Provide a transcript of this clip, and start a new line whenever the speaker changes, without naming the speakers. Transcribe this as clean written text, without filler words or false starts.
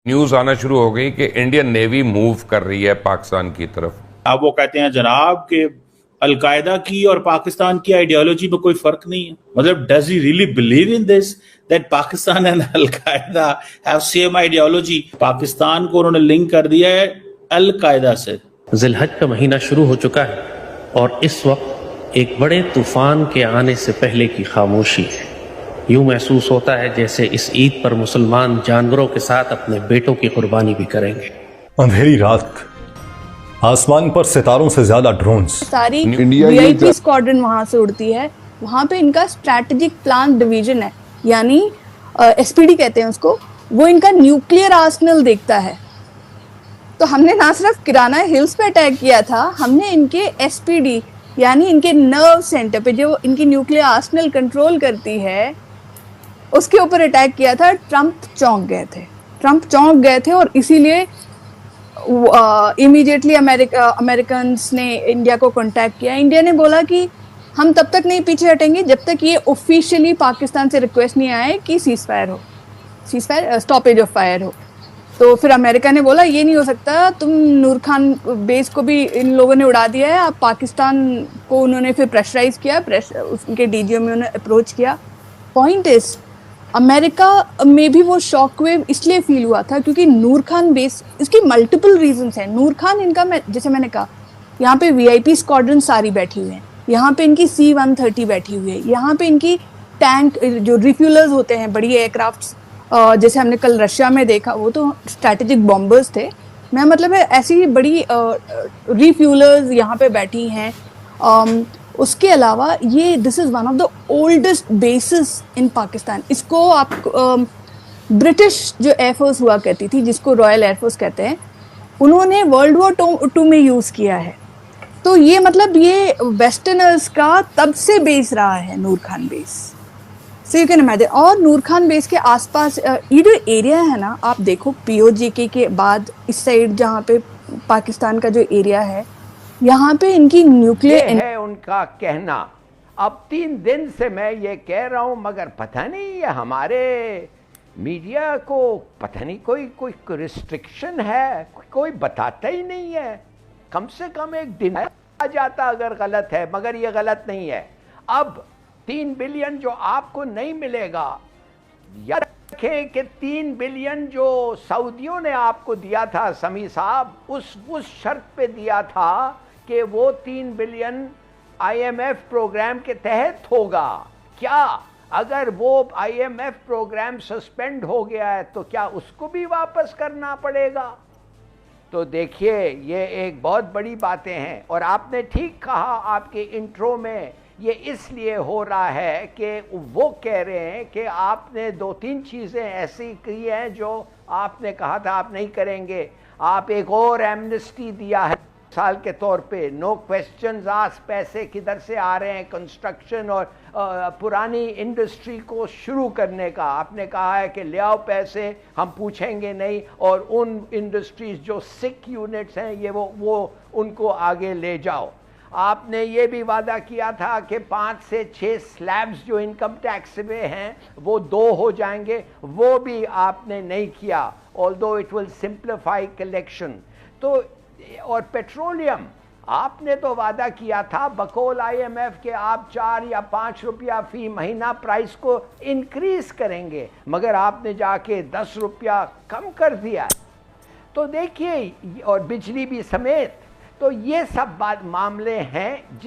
News आना शुरू हो गई कि इंडियन नेवी मूव कर रही है पाकिस्तान की तरफ।
अब वो कहते हैं जनाब कि अलकायदा की और पाकिस्तान की आइडियोलॉजी में कोई फर्क नहीं है। मतलब does he really believe in this that Pakistan and al Qaeda have same ideology? Pakistan को उन्होंने लिंक कर दिया है अलकायदा से।
जिलहज का महीना शुरू हो चुका है और इस वक्त एक बड़े तूफान के आने से पहले की खामोशी है। यूं महसूस होता है जैसे इस ईद पर मुसलमान जानवरों के साथ अपने बेटों की कुर्बानी भी करेंगे।
अंधेरी रात, आसमान पर सितारों से ज्यादा ड्रोन्स।
सारी वीआईपी स्क्वाड्रन वहां से उड़ती है। वहां पे इनका स्ट्रैटेजिक प्लान डिवीजन है, यानी एसपीडी कहते हैं उसको। वो इनका न्यूक्लियर आर्सेनल देखता है। तो हमने ना सिर्फ किराना हिल्स पे अटैक किया था, हमने इनके एसपीडी यानी इनके नर्व सेंटर पे जो इनकी न्यूक्लियर आर्सेनल कंट्रोल करती है उसके ऊपर अटैक किया था। ट्रंप चौंक गए थे और इसीलिए इमीडिएटली अमेरिकन ने इंडिया को कांटेक्ट किया। इंडिया ने बोला कि हम तब तक नहीं पीछे हटेंगे जब तक ये ऑफिशियली पाकिस्तान से रिक्वेस्ट नहीं आए कि सीजफायर स्टॉपेज ऑफ फायर हो। तो फिर अमेरिका ने बोला ये नहीं हो सकता, तुम नूर खान बेस को भी इन लोगों ने उड़ा दिया है। अब पाकिस्तान को उन्होंने फिर प्रेशराइज किया, उनके डीजीओ में उन्होंने अप्रोच किया। पॉइंट इज अमेरिका में भी वो शॉक वेव इसलिए फील हुआ था क्योंकि नूर खान बेस, इसकी मल्टीपल रीजंस हैं। नूर खान इनका, मैं जैसे मैंने कहा, यहाँ पे वीआईपी स्क्वाड्रन सारी बैठी हुई हैं, यहाँ पे इनकी C-130 बैठी हुई है, यहाँ पे इनकी टैंक जो रिफ्यूलर्स होते हैं, बड़ी एयरक्राफ्ट्स, जैसे हमने कल रशिया में देखा, वो तो स्ट्रैटेजिक बॉम्बर्स थे। मैं मतलब है ऐसी बड़ी रिफ्यूलर्स यहाँ पे बैठी हैं। उसके अलावा ये this is one of the oldest bases in Pakistan. इसको आप ब्रिटिश जो एयरफोर्स हुआ करती थी, जिसको रॉयल एयरफोर्स कहते हैं, उन्होंने वर्ल्ड वॉर टू में यूज़ किया है। तो ये मतलब ये वेस्टर्नर्स का तब से बेस रहा है Noor Khan base. So you can imagine. और नूर खान बेस के आसपास ये जो एरिया है ना, आप देखो POJK के बाद इस साइड जहाँ पे पाकिस्तान का जो एरिया है, यहाँ पे इनकी न्यूक्लियर
है उनका कहना। अब 3 दिन से मैं ये कह रहा हूँ, मगर पता नहीं ये हमारे मीडिया को पता नहीं कोई रिस्ट्रिक्शन है, कोई बताता ही नहीं है। कम से कम एक दिन आ जाता अगर गलत है, मगर ये गलत नहीं है। अब 3 बिलियन जो आपको नहीं मिलेगा, याद रखें कि 3 बिलियन जो सऊदियों ने आपको दिया था समी साहब, उस शर्त पे दिया था कि वो 3 बिलियन IMF प्रोग्राम के तहत होगा। क्या अगर वो IMF प्रोग्राम सस्पेंड हो गया है तो क्या उसको भी वापस करना पड़ेगा? तो देखिए, ये एक बहुत बड़ी बातें हैं। और आपने ठीक कहा आपके इंट्रो में, ये इसलिए हो रहा है कि वो कह रहे हैं कि आपने 2-3 चीज़ें ऐसी की हैं जो आपने कहा था आप नहीं करेंगे। आप एक और एमनेस्टी दिया है साल के तौर पे, नो क्वेश्चंस आस्क्ड, पैसे किधर से आ रहे हैं कंस्ट्रक्शन और पुरानी इंडस्ट्री को शुरू करने का। आपने कहा है कि ले आओ पैसे, हम पूछेंगे नहीं, और उन इंडस्ट्रीज जो सिक यूनिट्स हैं ये वो उनको आगे ले जाओ। आपने ये भी वादा किया था कि 5 से 6 स्लैब्स जो इनकम टैक्स में हैं वो 2 हो जाएंगे, वो भी आपने नहीं किया, although it will simplify collection. तो और पेट्रोलियम, आपने तो वादा किया था बकौल IMF के आप 4 या 5 रुपया फी महीना प्राइस को इंक्रीज करेंगे, मगर आपने जाके 10 रुपया कम कर दिया। तो देखिए, और बिजली भी समेत। तो ये सब बात मामले हैं जिस